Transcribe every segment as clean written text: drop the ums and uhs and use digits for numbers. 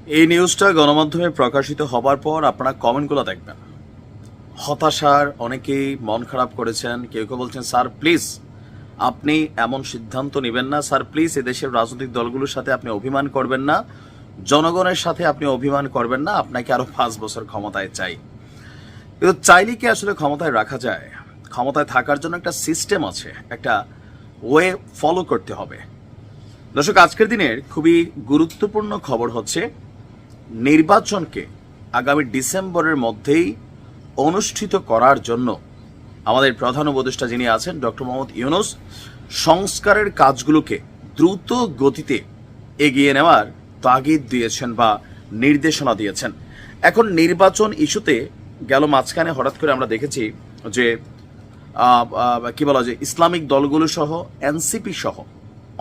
এই নিউজটা গণমাধ্যমে প্রকাশিত হবার পর আপনারা কমেন্টগুলো দেখবেন। হতাশার অনেকেই মন খারাপ করেছেন। কেউ কেউ বলছেন, স্যার প্লিজ আপনি এমন সিদ্ধান্ত নেবেন না, স্যার প্লিজ এদেশের রাজনৈতিক দলগুলোর সাথে আপনি অভিমান করবেন না, জনগণের সাথে আপনি অভিমান করবেন না, আপনাকে আরো 5 বছর ক্ষমতায় চাই। কিন্তু চাইলে কি আসলে ক্ষমতায় রাখা যায়? ক্ষমতায় থাকার জন্য একটা সিস্টেম আছে, একটা ওয়ে ফলো করতে হবে। দর্শক, আজকের দিনের খুবই গুরুত্বপূর্ণ খবর হচ্ছে নির্বাচনকে আগামী ডিসেম্বরের মধ্যেই অনুষ্ঠিত করার জন্য আমাদের প্রধান উপদেষ্টা যিনি আছেন ডক্টর মোহাম্মদ ইউনূস সংস্কারের কাজগুলোকে দ্রুত গতিতে এগিয়ে নেওয়ার তাগিদ দিয়েছেন বা নির্দেশনা দিয়েছেন। এখন নির্বাচন ইস্যুতে গেল মাঝখানে হঠাৎ করে আমরা দেখেছি যে কি বলা যায়, ইসলামিক দলগুলো সহ এনসিপি সহ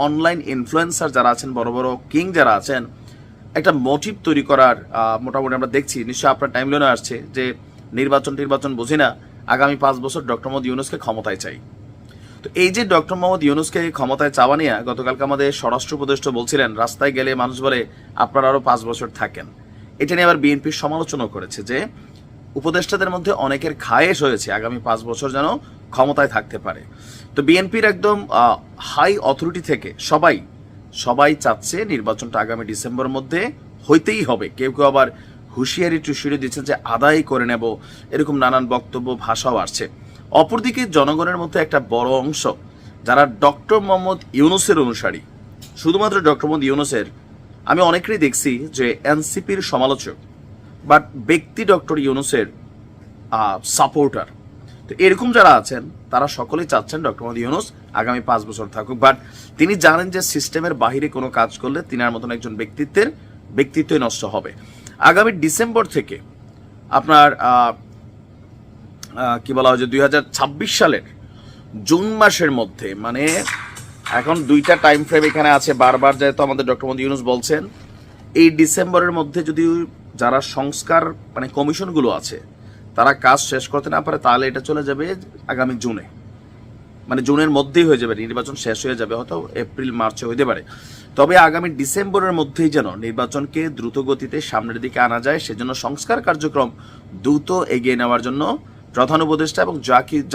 অনলাইন ইনফ্লুয়েন্সার যারা আছেন, বড় বড় কিং যারা আছেন, একটা মোটিভ তৈরি করার মোটামুটি আমরা দেখছি। নিশ্চয়ই আপনার টাইমলাইনে আসছে যে নির্বাচন বুঝি না, আগামী 5 বছর ডক্টর মোহাম্মদ ইউনূসকে ক্ষমতায় চাই। তো এই যে ডক্টর মোহাম্মদ ইউনূসকে ক্ষমতায় চাওয়া নিয়ে গতকালকে আমাদের স্বরাষ্ট্র উপদেষ্টা বলছিলেন, রাস্তায় গেলে মানুষ বলে আপনারা আরো 5 বছর থাকেন। এটা নিয়ে আবার বিএনপির সমালোচনা করেছে যে উপদেষ্টাদের মধ্যে অনেকের খায়েশ হয়েছে আগামী 5 বছর যেন ক্ষমতায় থাকতে পারে। তো বিএনপির একদম হাই অথরিটি থেকে সবাই চাচ্ছে নির্বাচনটা আগামী ডিসেম্বরের মধ্যে হইতেই হবে। কেউ কেউ আবার হুঁশিয়ারি টুশিয়ারি দিচ্ছেন যে আদায় করে নেব, এরকম নানান বক্তব্য ভাষাও আসছে। অপরদিকে জনগণের মধ্যে একটা বড় অংশ যারা ডক্টর মোহাম্মদ ইউনূসের অনুসারী, শুধুমাত্র ডক্টর মোহাম্মদ ইউনূসের, আমি অনেকেরই দেখছি যে এনসিপির সমালোচক, বাট ব্যক্তি ডক্টর ইউনূসের সাপোর্টার। তো এরকম যারা আছেন তারা সকলেই চাচ্ছেন ডক্টর মোহাম্মদ ইউনূস আগামী 5 বছর থাকুক, বাট তিনি জানেন যে সিস্টেমের বাহিরে কোনো কাজ করলে তিনার মতন একজন ব্যক্তিত্বই নষ্ট হবে। আগামী ডিসেম্বর থেকে আপনার কি বলা হয় যে 2026 সালের জুন মাসের মধ্যে, মানে এখন 2টা টাইম ফ্রেম এখানে আছে, বারবার যেহেতু আমাদের ডক্টর মোহাম্মদ ইউনূস বলছেন এই ডিসেম্বরের মধ্যে যদি যারা সংস্কার মানে কমিশনগুলো আছে তারা কাজ শেষ করতে না পারে, তাহলে এটা চলে যাবে আগামী জুনে, মানে জুনের মধ্যেই হয়ে যাবে, নির্বাচন শেষ হয়ে যাবে, হয়তো এপ্রিল মার্চে হইতে পারে। তবে আগামী ডিসেম্বরের মধ্যেই যেন নির্বাচনকে দ্রুত গতিতে সামনের দিকে আনা যায়, সেজন্য সংস্কার কার্যক্রম দ্রুত এগিয়ে নেওয়ার জন্য প্রধান উপদেষ্টা এবং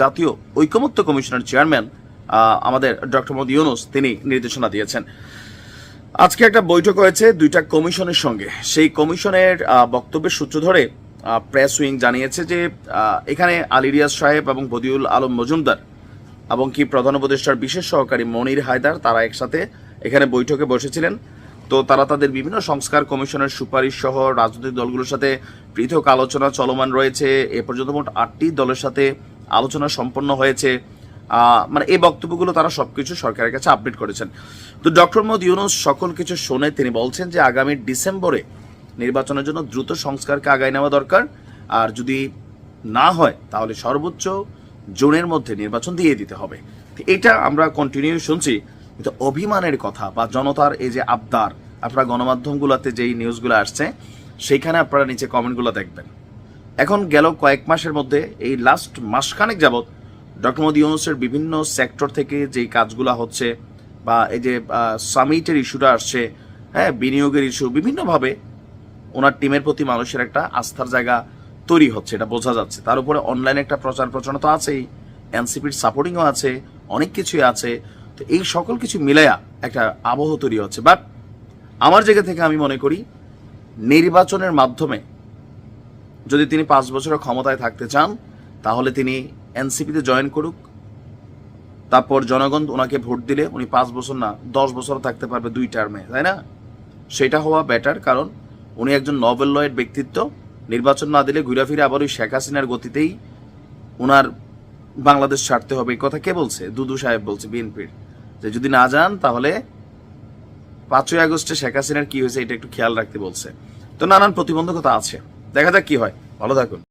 জাতীয় ঐকমত্য কমিশনের চেয়ারম্যান আমাদের ডক্টর মোহাম্মদ ইউনূস তিনি নির্দেশনা দিয়েছেন। আজকে একটা বৈঠক হয়েছে 2টা কমিশনের সঙ্গে। সেই কমিশনের বক্তব্যের সূত্র ধরে প্রেস উইং জানিয়েছে যে এখানে আলী রিয়াজ সাহেব এবং বদিউল আলম মজুমদার এবং কি প্রধান উপদেষ্টার বিশেষ সহকারী মনির হায়দার তারা একসাথে এখানে বৈঠকে বসেছিলেন। তো তারা তাদের বিভিন্ন সংস্কার কমিশনের সুপারিশ সহ রাজনৈতিক দলগুলোর সাথে পৃথক আলোচনা চলমান রয়েছে। এ পর্যন্ত মোট 8টি দলের সাথে আলোচনা সম্পন্ন হয়েছে। মানে এই বক্তব্যগুলো তারা সবকিছু সরকারের কাছে আপডেট করেছেন। তো ডক্টর মোহাম্মদ ইউনূস সকল কিছু শুনে তিনি বলছেন যে আগামী ডিসেম্বরে নির্বাচনের জন্য দ্রুত সংস্কারকে আগায় নেওয়া দরকার, আর যদি না হয় তাহলে সর্বোচ্চ জুনের মধ্যে নির্বাচন দিয়ে দিতে হবে। এটা আমরা কন্টিনিউ শুনছি, কিন্তু অভিমানের কথা বা জনতার এই যে আবদার, আপনারা গণমাধ্যমগুলোতে যেই নিউজগুলো আসছে সেইখানে আপনারা নিচে কমেন্টগুলো দেখবেন। এখন গেল কয়েক মাসের মধ্যে এই লাস্ট মাসখানেক যাবৎ ডক্টর মোহাম্মদ ইউনূসের বিভিন্ন সেক্টর থেকে যেই কাজগুলো হচ্ছে বা এই যে সামিটের ইস্যুটা আসছে, হ্যাঁ, বিনিয়োগের ইস্যু, বিভিন্নভাবে ওনার টিমের প্রতি মানুষের একটা আস্থার জায়গা তৈরি হচ্ছে, এটা বোঝা যাচ্ছে। তার উপরে অনলাইনে একটা প্রচার প্রচারণা তো আছেই, এনসিপির সাপোর্টিংও আছে, অনেক কিছুই আছে। তো এই সকল কিছু মিলাইয়া একটা আবহ তৈরি হচ্ছে। বাট আমার জায়গা থেকে আমি মনে করি নির্বাচনের মাধ্যমে যদি তিনি 5 বছরের ক্ষমতায় থাকতে চান তাহলে তিনি এনসিপিতে জয়েন করুক, তারপর জনগণ ওনাকে ভোট দিলে উনি 5 বছর না 10 বছর থাকতে পারবে 2 টার্মে, তাই না? সেটা হওয়া বেটার, কারণ উনি একজন নোবেল লয়ের ব্যক্তিত্ব। নির্বাচন না দিলে ঘুরে ফিরে আবার ওই শেখ হাসিনার গতিতেই ওনার বাংলাদেশ ছাড়তে হবে। এই কথা কে বলছে? দুদু সাহেব বলছে, বিএনপির, যে যদি না যান তাহলে 5ই আগস্টে শেখ হাসিনার কি হয়েছে এটা একটু খেয়াল রাখতে বলছে। তো নানান প্রতিবন্ধকতা আছে, দেখা যাক কি হয়। ভালো থাকুন।